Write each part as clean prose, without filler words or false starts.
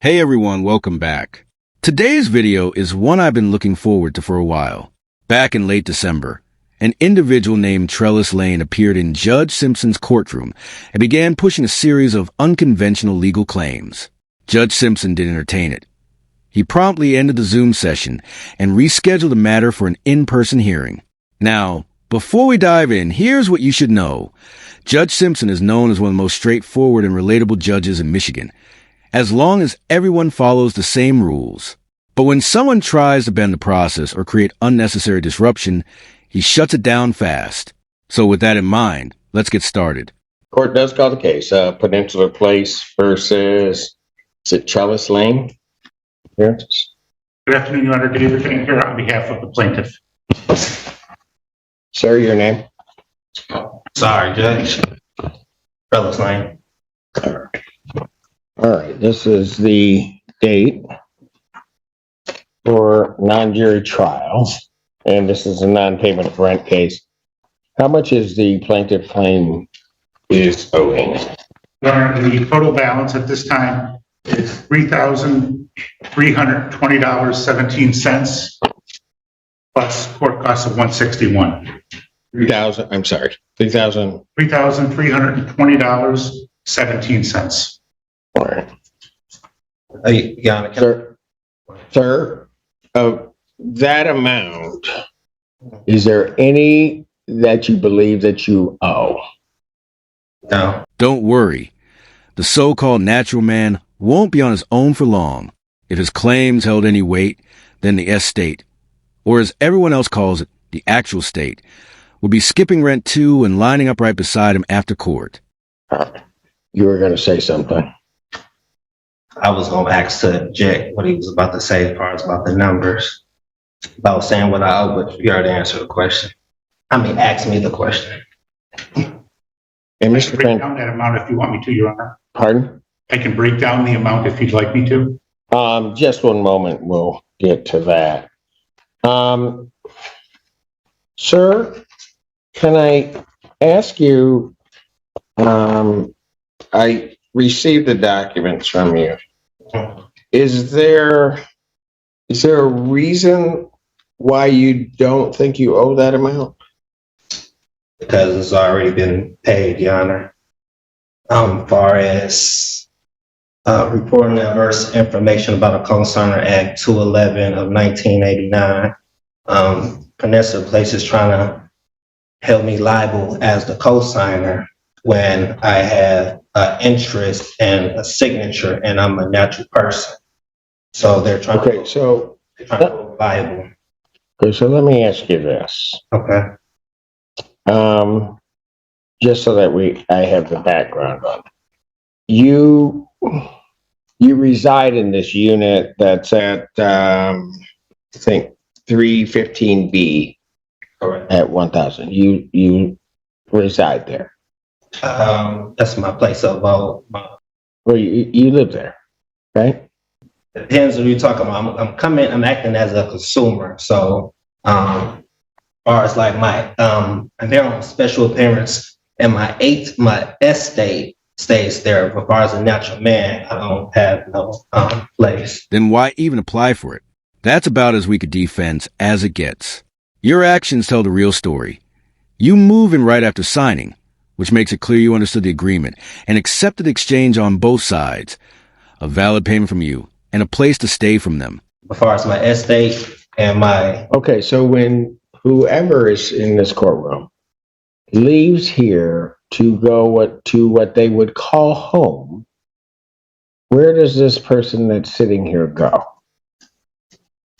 Hey everyone, welcome back. Today's video is one I've been looking forward to for a while. Back in late December, an individual named Trellis Lane appeared in Judge Simpson's courtroom and began pushing a series of unconventional legal claims. Judge Simpson didn't entertain it. He promptly ended the Zoom session and rescheduled the matter for an in-person hearing. Now, before we dive in, here's what you should know. Judge Simpson is known as one of the most straightforward and relatable judges in Michigan, as long as everyone follows the same rules. But when someone tries to bend the process or create unnecessary disruption, he shuts it down fast. So with that in mind, let's get started. Court does call the case. Peninsula Place versus, is it Trellis Lane? Good afternoon, Your Honor. David Van here on behalf of the plaintiff. Sir, your name? Sorry, Judge. Trellis Lane. All right, this is the date for non-jury trial, and this is a non-payment of rent case. How much is the plaintiff claim is owing? Your Honor, the total balance at this time is $3,320.17 plus court costs of $161. $3,320.17. All right. Your Honor, Sir, of that amount, is there any that you believe that you owe? no. Don't worry. The so-called natural man won't be on his own for long. If his claims held any weight, then the estate, or as everyone else calls it, the actual state, would be skipping rent too and lining up right beside him after court. You were going to say something. I was going to ask to object what he was about to say as far as about the numbers. About saying what I owe, but you already answered the question. Ask me the question. And I Mr. can break Finn, down that amount if you want me to, Your Honor. pardon? I can break down the amount if you'd like me to. Just one moment. We'll get to that. Sir, can I ask you, I received the documents from you. Is there a reason why you don't think you owe that amount? Because it's already been paid, Your Honor. Far as reporting adverse information about a co-signer Act 211 of 1989, Peninsula Place is trying to held me liable as the co-signer when I have an interest and a signature and I'm a natural person. So they're trying to hold liable. Okay, so let me ask you this. Okay. Just so that I have the background on it. You reside in this unit that's at, I think 315B. Correct. At 1000. You reside there. That's my place of abode. Well, you live there, right? Depends on who you're talking about. I'm acting as a consumer. So, far as like my, I'm there on special appearance and my estate stays there. But as far as a natural man, I don't have no, place. Then why even apply for it? That's about as weak a defense as it gets. Your actions tell the real story. You move in right after signing, which makes it clear you understood the agreement and accepted the exchange on both sides. A valid payment from you and a place to stay from them. As far as my estate and my... Okay, so when whoever is in this courtroom leaves here to go to what they would call home, where does this person that's sitting here go?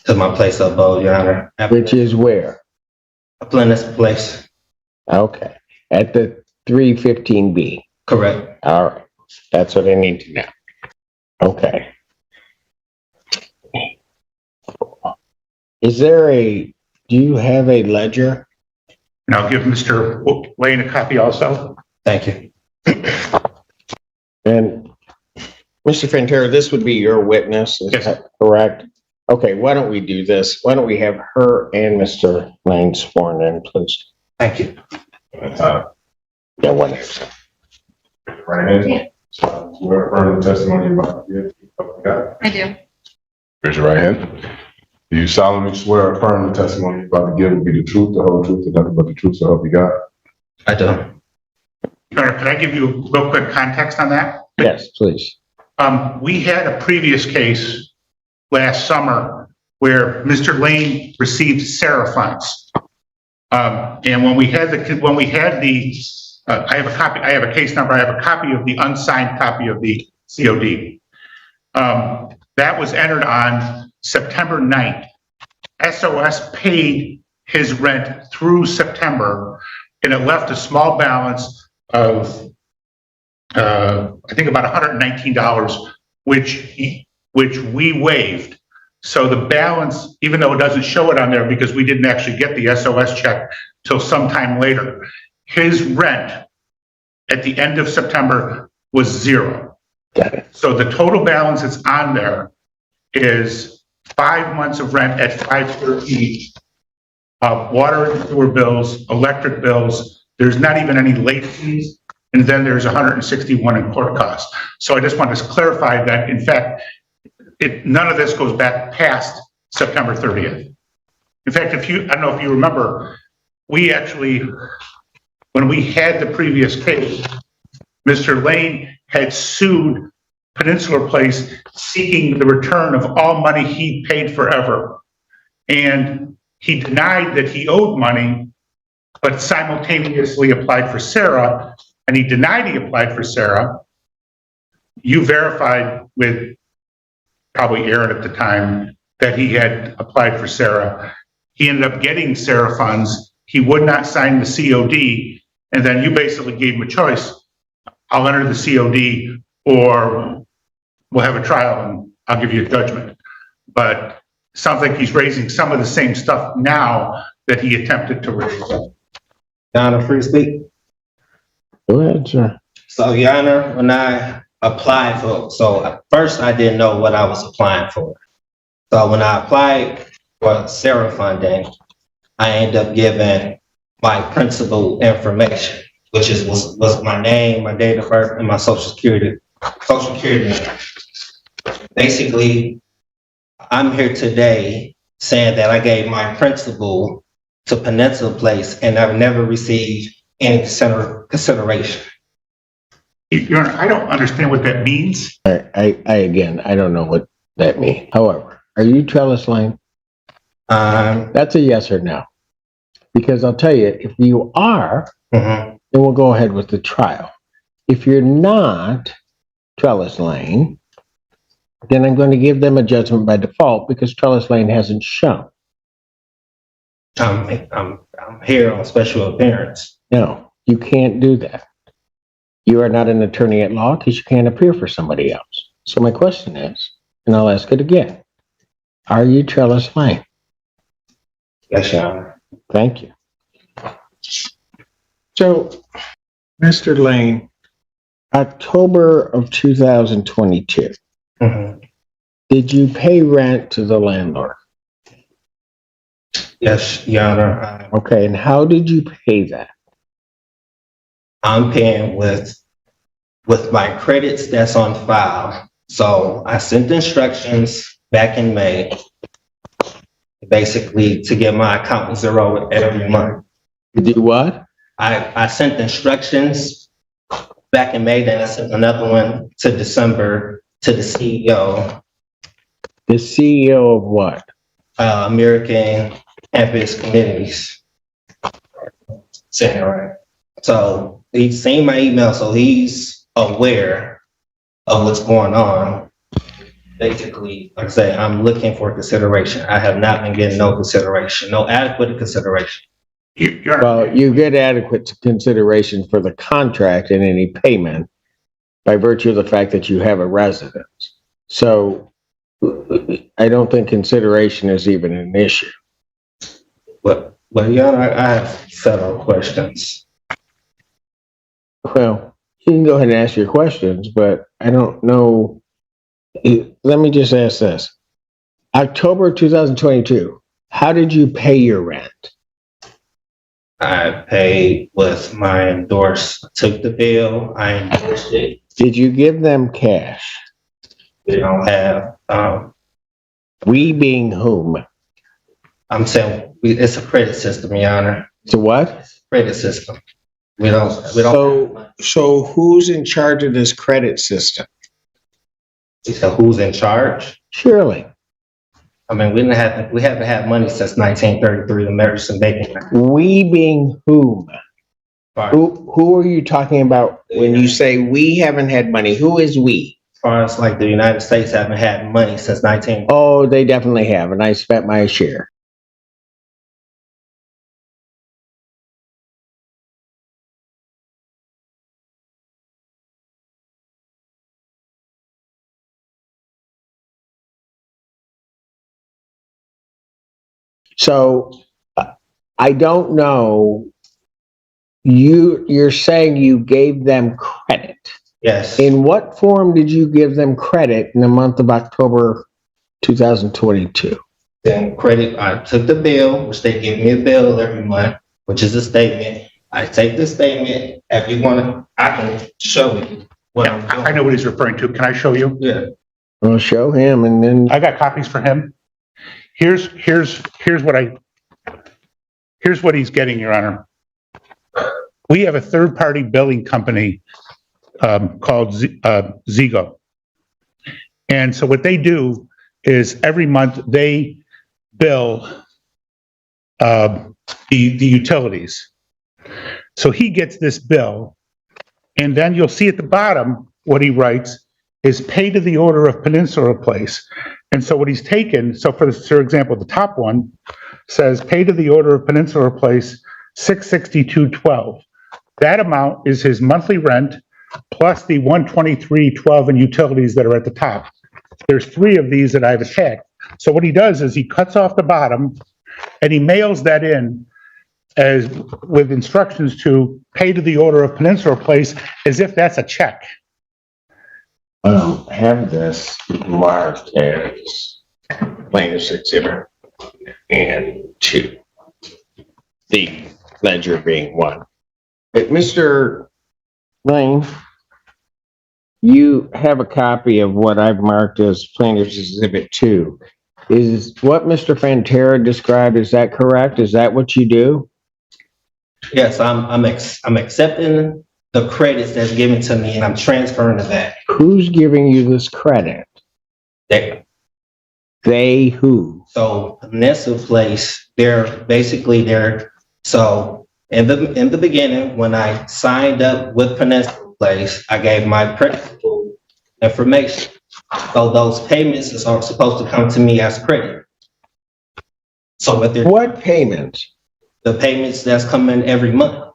To my place of abode, Your Honor. Which is where? A Peninsula Place. Okay, at the 315B. Correct. All right, that's what I need to know. Okay. Do you have a ledger? And I'll give Mr. Lane a copy also. Thank you. And Mr. Fantera, this would be your witness, is Yes. that correct? Okay, why don't we do this? Why don't we have her and Mr. Lane sworn in, please? Thank you. Yeah, one. Right. So we're affirming the testimony about the Got it. I do. Raise your right hand. Do you solemnly swear or affirm the testimony you're about to give will be the truth, the whole truth, and nothing but the truth, so help you God? I do. Your Honor, could I give you a real quick context on that? Yes, please. We had a previous case last summer where Mr. Lane received Sarah funds. And when we had I have a copy, I have a case number, I have a copy of the unsigned copy of the COD. That was entered on September 9th. SOS paid his rent through September, and it left a small balance of, I think about $119, which we waived. So the balance, even though it doesn't show it on there because we didn't actually get the SOS check till sometime later, his rent at the end of September was $0. Got it. So the total balance that's on there is 5 months of rent at $513, water and sewer bills, electric bills. There's not even any late fees, and then there's 161 in court costs. So I just want to clarify that, in fact, none of this goes back past September 30th. In fact, I don't know if you remember, we actually, when we had the previous case, Mr. Lane had sued Peninsula Place seeking the return of all money he paid forever. And he denied that he owed money, but simultaneously applied for Sarah, and he denied he applied for Sarah. You verified with probably Aaron at the time that he had applied for Sarah. He ended up getting Sarah funds. He would not sign the COD, and then you basically gave him a choice. I'll enter the COD, or we'll have a trial and I'll give you a judgment. But it sounds like he's raising some of the same stuff now that he attempted to raise. Your Honor, free to speak? Go ahead, sir. So, Your Honor, when I applied so at first I didn't know what I was applying for. So when I applied for Sarah funding, I ended up giving my principal information, which was my name, my date of birth, and my social security number. Basically, I'm here today saying that I gave my principal to Peninsula Place and I've never received any consideration. Your Honor, I don't understand what that means. I again, I don't know what that means. However, are you Trellis Lane? That's a yes or no. Because I'll tell you, if you are, then we'll go ahead with the trial. If you're not Trellis Lane, then I'm going to give them a judgment by default because Trellis Lane hasn't shown. I'm here on special appearance. No, you can't do that. You are not an attorney at law because you can't appear for somebody else. So my question is, and I'll ask it again, are you Trellis Lane? Yes, Your Honor. Thank you. So, Mr. Lane, October of 2022, did you pay rent to the landlord? Yes, Your Honor. Okay, and how did you pay that? I'm paying with my credits that's on file. So I sent instructions back in May, basically to get my account zero every month. You do what? I sent instructions back in May, then I sent another one to December to the CEO. The CEO of what? American Campus Communities. Saying it right. So he's seen my email, so he's aware of what's going on. Basically, like I say, I'm looking for consideration. I have not been getting no consideration, no adequate consideration. Well, you get adequate consideration for the contract and any payment by virtue of the fact that you have a residence. So I don't think consideration is even an issue. But Your Honor, I have several questions. Well, you can go ahead and ask your questions, but I don't know. Let me just ask this. October 2022, how did you pay your rent? I paid with my took the bill, I endorsed it. Did you give them cash? We don't have, We being whom? I'm saying, it's a credit system, Your Honor. So what? Credit system. We don't. So who's in charge of this credit system? So who's in charge? Surely. I mean, we haven't had money since 1933, the American Bacon Act. We being whom? As Who are you talking about when you say we haven't had money? Who is we? far as like the United States haven't had money since 19. Oh, they definitely have, and I spent my share. So I don't know. You're saying you gave them credit. Yes. In what form did you give them credit in the month of October 2022? Then credit, I took the bill, which they give me a bill every month, which is a statement. I take the statement. If you want to, I can show you what I'm doing. I know what he's referring to. Can I show you? Yeah. I'll show him, and then I got copies for him. Here's what he's getting, Your Honor. We have a third-party billing company called Zigo. And so what they do is every month they bill the utilities. So he gets this bill, and then you'll see at the bottom what he writes is pay to the order of Peninsula Place. And so what he's taken, so for example, the top one says pay to the order of Peninsula Place, $662.12. That amount is his monthly rent plus the $123.12 in utilities that are at the top. There's 3 of these that I've attacked. So what he does is he cuts off the bottom and he mails that in as with instructions to pay to the order of Peninsula Place as if that's a check. I don't have this marked as plaintiff's exhibit and 2. The ledger being 1. But Mr. Lane, you have a copy of what I've marked as plaintiff's exhibit 2. Is what Mr. Fantera described, is that correct? Is that what you do? Yes, I'm accepting the credits that's given to me and I'm transferring to that. Who's giving you this credit? They who? So Peninsula Place, so in the beginning, when I signed up with Peninsula Place, I gave my principal information. So those payments are supposed to come to me as credit. So what payments? The payments that's coming every month.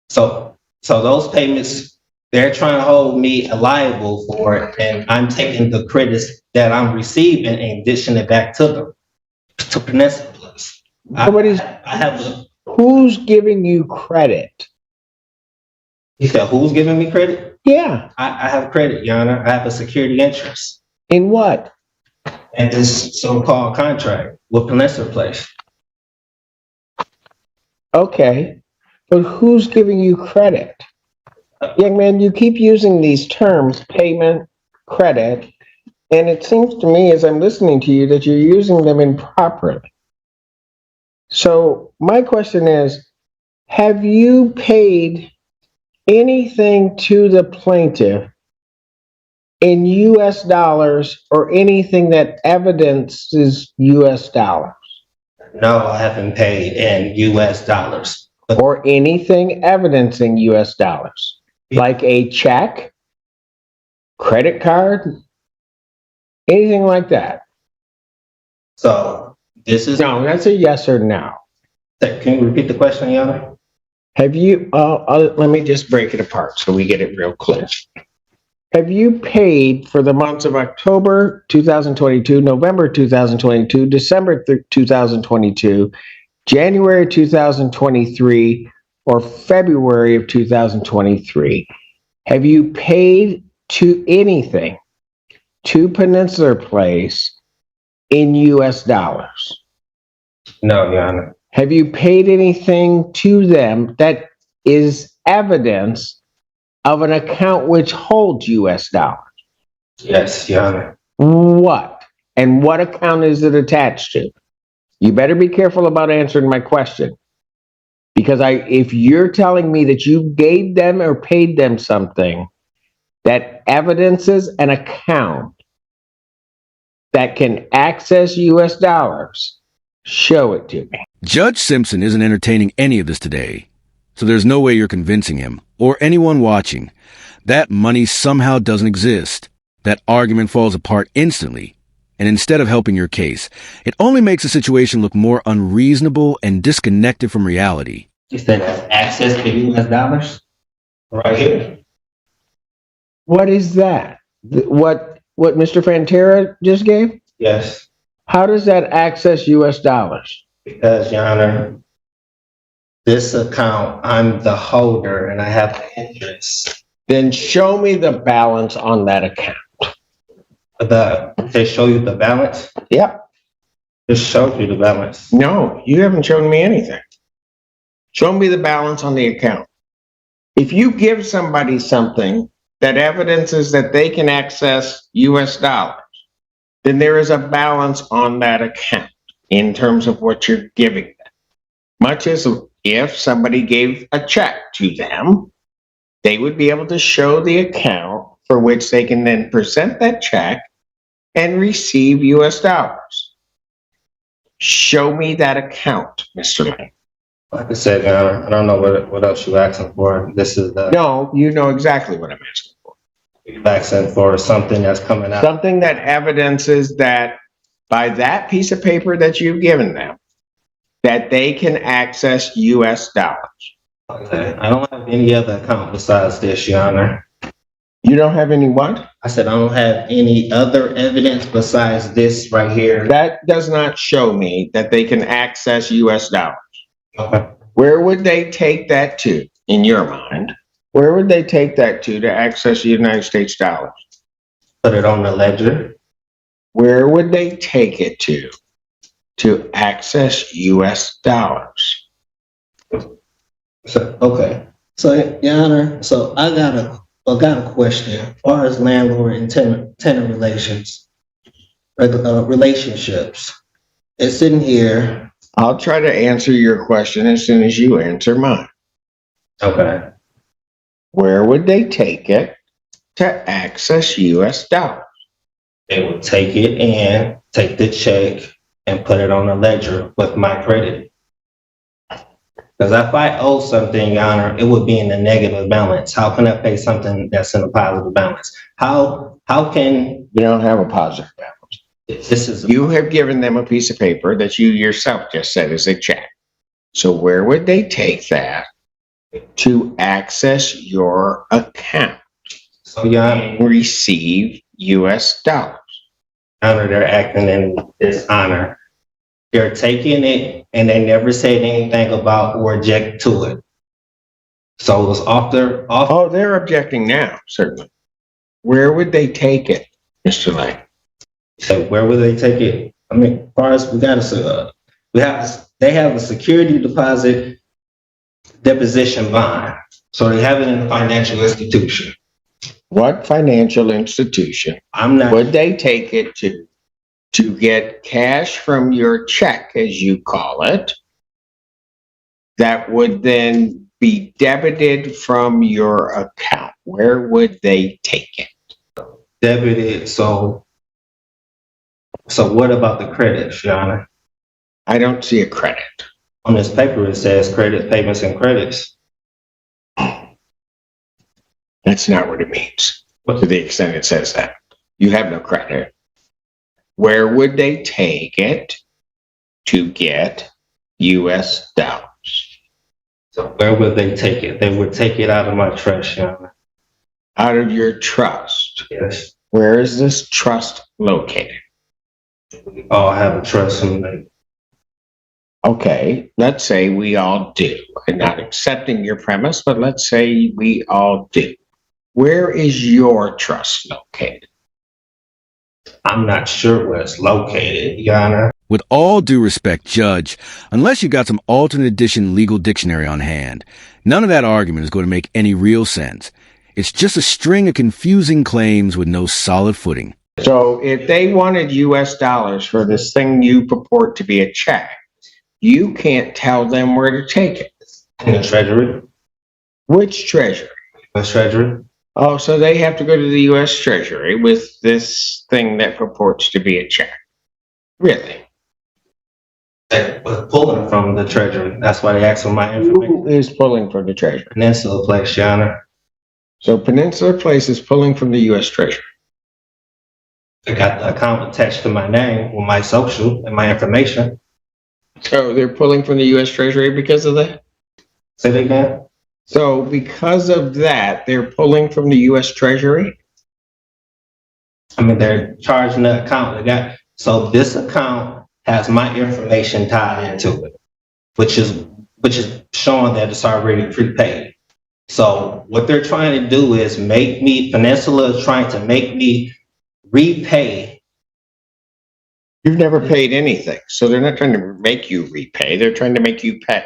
So those payments, they're trying to hold me liable for it, and I'm taking the credits that I'm receiving and dishing it back to them, to Peninsula Place. Who's giving you credit? You said who's giving me credit? Yeah. I have credit, Your Honor. I have a security interest. In what? In this so-called contract with Peninsula Place. Okay, but who's giving you credit? Young man, you keep using these terms, payment, credit, and it seems to me as I'm listening to you that you're using them improperly. So my question is, have you paid anything to the plaintiff in US dollars or anything that evidences US dollars? No, I haven't paid in US dollars. Or anything evidencing US dollars? Like a check, credit card, anything like that? So this is... No, that's a yes or no. Can you repeat the question, Your Honor? Have you, let me just break it apart so we get it real clear. Have you paid for the months of October 2022, November 2022, December 2022, January 2023, or February of 2023? Have you paid to anything to Peninsula Place in US dollars? No, Your Honor. Have you paid anything to them that is evidence of an account which holds US dollars? Yes, Your Honor. What? And what account is it attached to? You better be careful about answering my question. Because if you're telling me that you gave them or paid them something that evidences an account that can access US dollars, show it to me. Judge Simpson isn't entertaining any of this today, so there's no way you're convincing him, or anyone watching, that money somehow doesn't exist. That argument falls apart instantly, and instead of helping your case, it only makes the situation look more unreasonable and disconnected from reality. You said that's access to US dollars? Right here. What is that? What Mr. Fantera just gave? Yes, How does that access US dollars? because, Your Honor, this account, I'm the holder and I have the interest. Then show me the balance on that account. They show you the balance? Yep. Just showed you the balance. No, you haven't shown me anything. Show me the balance on the account. If you give somebody something that evidences that they can access US dollars, then there is a balance on that account in terms of what you're giving them. Much as if somebody gave a check to them, they would be able to show the account for which they can then present that check and receive US dollars. Show me that account, Mr. Lane. Like I said, Your Honor, I don't know what else you're asking for. This is No, you know exactly what I'm asking for. you're asking for something that's coming out. Something that evidences that by that piece of paper that you've given them, that they can access US dollars. Okay. I don't have any other account besides this, Your Honor. You don't have any what? I said I don't have any other evidence besides this right here. That does not show me that they can access US dollars. Okay. Where would they take that to, in your mind? Where would they take that to access United States dollars? Put it on the ledger. Where would they take it to access US dollars? So, okay. So, Your Honor, so I got a question as far as landlord and tenant relations, relationships. It's sitting here. I'll try to answer your question as soon as you answer mine. Okay. Where would they take it to access US dollars? They would take it and take the check and put it on a ledger with my credit. Because if I owe something, Your Honor, it would be in the negative balance. How can I pay something that's in a positive balance? How can You don't have a positive balance. this is You have given them a piece of paper that you yourself just said is a check. So where would they take that to access your account so, Your Honor, and receive US dollars? they're acting in dishonor. They're taking it and they never said anything about or object to it. So it was off. Oh, they're objecting now, certainly. Where would they take it, Mr. Lane? So where would they take it? I mean, as far as they have a security deposit deposition bond. So they have it in a financial institution. What financial institution I'm not. would they take it to get cash from your check, as you call it, that would then be debited from your account? Where would they take it? Debited. So what about the credits, Your Honor? I don't see a credit. On this paper, it says credit payments and credits. That's not what it means, to the extent it says that. You have no credit. Where would they take it to get US dollars? So where would they take it? They would take it out of my trust, Your Honor. Out of your trust. Yes. Where is this trust located? We all have a trust in them. Okay, let's say we all do. I'm not accepting your premise, but let's say we all do. Where is your trust located? I'm not sure where it's located, Your Honor. With all due respect, Judge, unless you got some alternate edition legal dictionary on hand, none of that argument is going to make any real sense. It's just a string of confusing claims with no solid footing. So if they wanted US dollars for this thing you purport to be a check, you can't tell them where to take it. In the Treasury, Which treasury? the Treasury. Oh, so they have to go to the US Treasury with this thing that purports to be a check. Really? They was pulling from the Treasury. That's why they asked for my Who information. is pulling from the Treasury? Peninsula Place, Your Honor. So Peninsula Place is pulling from the US Treasury. I got the account attached to my name with my social and my information. So they're pulling from the US Treasury because of that? Say that again? So because of that, they're pulling from the US Treasury? I mean, they're charging the account. So this account has my information tied into it, which is showing that it's already prepaid. So what they're trying to do is Peninsula is trying to make me repay. You've never paid anything. So they're not trying to make you repay. They're trying to make you pay.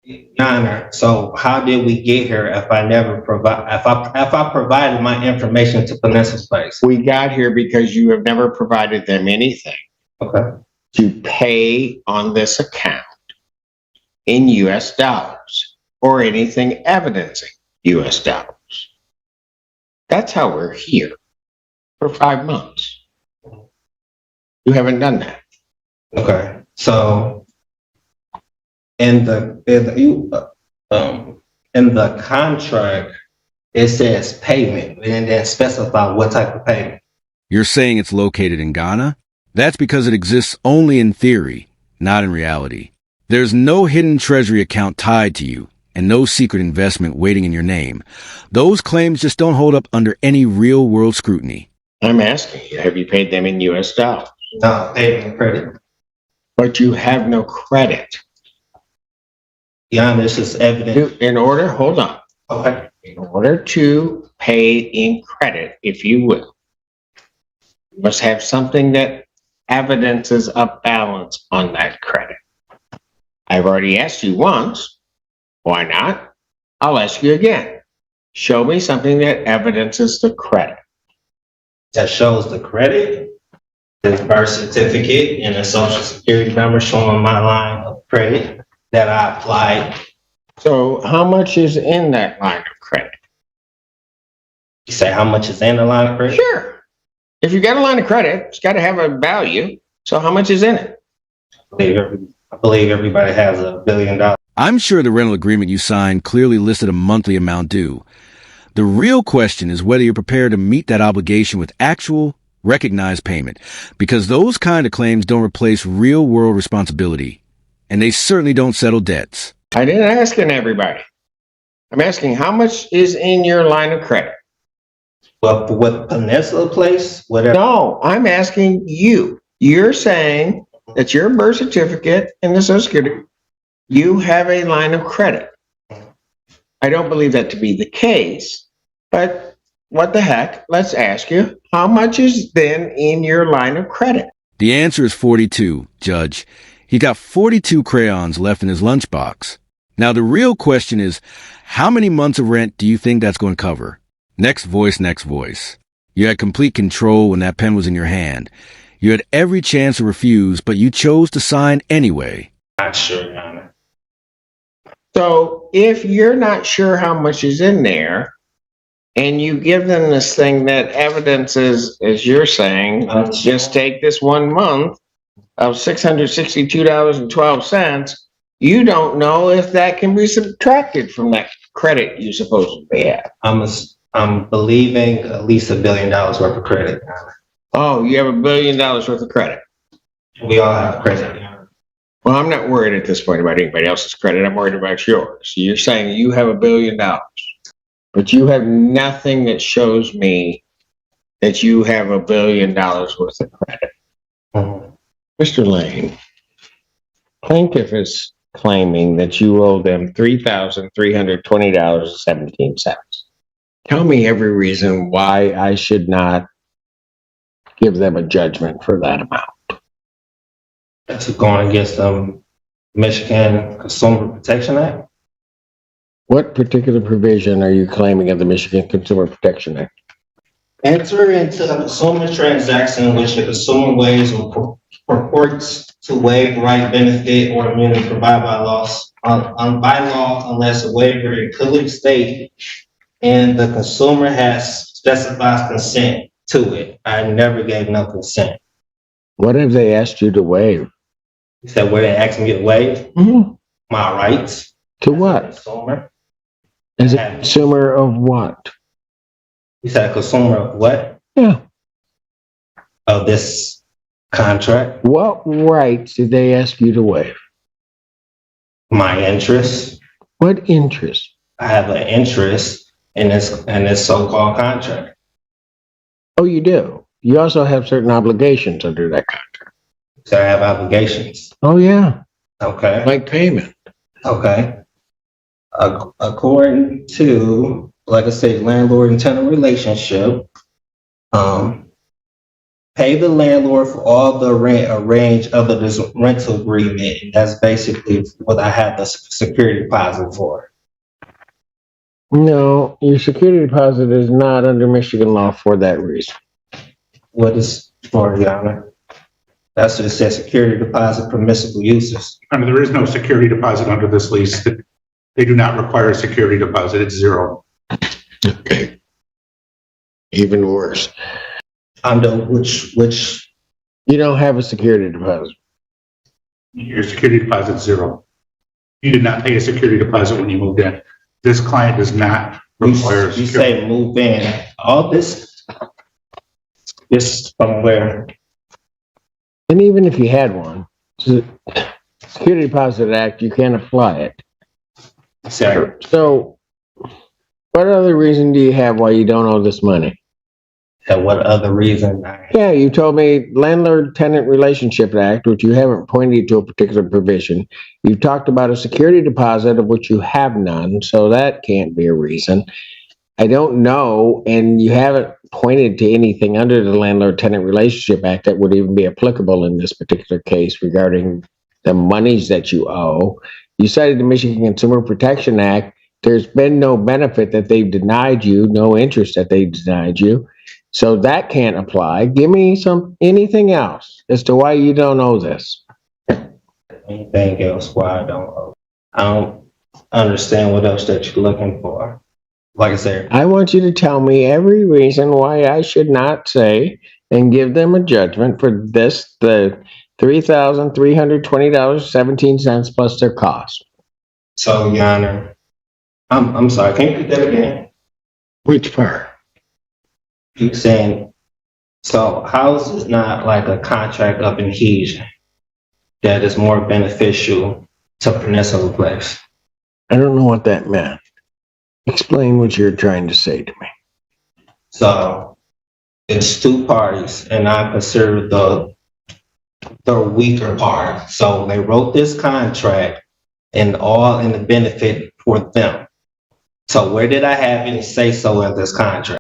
Your Honor, so how did we get here if I never if I provided my information to Peninsula Place? We got here because you have never provided them anything Okay. to pay on this account in US dollars or anything evidencing US dollars. That's how we're here for 5 months. You haven't done that. Okay. So in the contract, it says payment and then specify what type of payment. You're saying it's located in Ghana? That's because it exists only in theory, not in reality. There's no hidden treasury account tied to you and no secret investment waiting in your name. Those claims just don't hold up under any real-world scrutiny. I'm asking you, have you paid them in US dollars? No, payment credit. But you have no credit. Yeah, this is evident. Hold on. Okay. In order to pay in credit, if you will, you must have something that evidences a balance on that credit. I've already asked you once. Why not? I'll ask you again. Show me something that evidences the credit. That shows the credit, the birth certificate, and a social security number showing my line of credit that I applied. So how much is in that line of credit? You say how much is in the line of credit? Sure. If you got a line of credit, it's got to have a value. So how much is in it? I believe everybody has $1 billion. I'm sure the rental agreement you signed clearly listed a monthly amount due. The real question is whether you're prepared to meet that obligation with actual, recognized payment, because those kind of claims don't replace real-world responsibility, and they certainly don't settle debts. I didn't ask everybody. I'm asking how much is in your line of credit? Well, for what Peninsula Place, whatever. No, I'm asking you. You're saying that your birth certificate and the Social Security, you have a line of credit. I don't believe that to be the case, but what the heck? Let's ask you, how much is then in your line of credit? The answer is 42, Judge. He got 42 crayons left in his lunchbox. Now, the real question is, how many months of rent do you think that's going to cover? Next voice, next voice. You had complete control when that pen was in your hand. You had every chance to refuse, but you chose to sign anyway. Not sure, Your Honor. So if you're not sure how much is in there, and you give them this thing that evidences, as you're saying, just take this 1 month of $662.12, you don't know if that can be subtracted from that credit you supposedly have. I'm believing at least $1 billion worth of credit, Your Honor. Oh, you have $1 billion worth of credit. We all have credit, Your Honor. Well, I'm not worried at this point about anybody else's credit. I'm worried about yours. You're saying you have $1 billion, but you have nothing that shows me that you have $1 billion worth of credit. Mr. Lane, plaintiff is claiming that you owe them $3,320.17. Tell me every reason why I should not give them a judgment for that amount. That's going against the Michigan Consumer Protection Act. What particular provision are you claiming of the Michigan Consumer Protection Act? Enter into a consumer transaction in which the consumer waives or purports to waive the right, benefit, or immunity provided by by law unless a waiver clearly state and the consumer has specified consent to it. I never gave no consent. What have they asked you to waive? You said, where they asked me to waive Mm-hmm. my rights? To as a what? consumer. As a consumer of what? You said a consumer of what? Yeah. Of this contract? What rights did they ask you to waive? My interest. What interest? I have an interest in this so-called contract. Oh, you do. You also have certain obligations under that contract. So I have obligations. Oh, yeah. Okay. Like payment. Okay. According to, like I say, landlord and tenant relationship, pay the landlord for all the rent arranged under this rental agreement. And that's basically what I have the security deposit for. No, your security deposit is not under Michigan law for that reason. What is for, Your Honor? That's what it says, security deposit permissible uses. And there is no security deposit under this lease. They do not require a security deposit. It's zero. Okay. Even worse. Under which You don't have a security deposit. Your security deposit is zero. You did not pay a security deposit when you moved in. This client does not require. you say move in. All this from where? And even if you had one, the Security Deposit Act, you can't apply it. Sorry. So, what other reason do you have why you don't owe this money? And what other reason? Yeah, you told me Landlord-Tenant Relationship Act, which you haven't pointed to a particular provision. You talked about a security deposit of which you have none, so that can't be a reason. I don't know, and you haven't pointed to anything under the Landlord-Tenant Relationship Act that would even be applicable in this particular case regarding the monies that you owe. You cited the Michigan Consumer Protection Act. There's been no benefit that they've denied you, no interest that they've denied you. So that can't apply. Give me anything else as to why you don't owe this. Anything else why I don't owe? I don't understand what else that you're looking for. Like I said, I want you to tell me every reason why I should not say and give them a judgment for this, the $3,320.17 plus their cost. so Your Honor, I'm sorry, can you repeat that again? Which part? You're saying, so how is this not like a contract of adhesion that is more beneficial to Peninsula Place? I don't know what that meant. Explain what you're trying to say to me. So it's two parties, and I consider the weaker part. So they wrote this contract and all in the benefit for them. So where did I have any say so in this contract?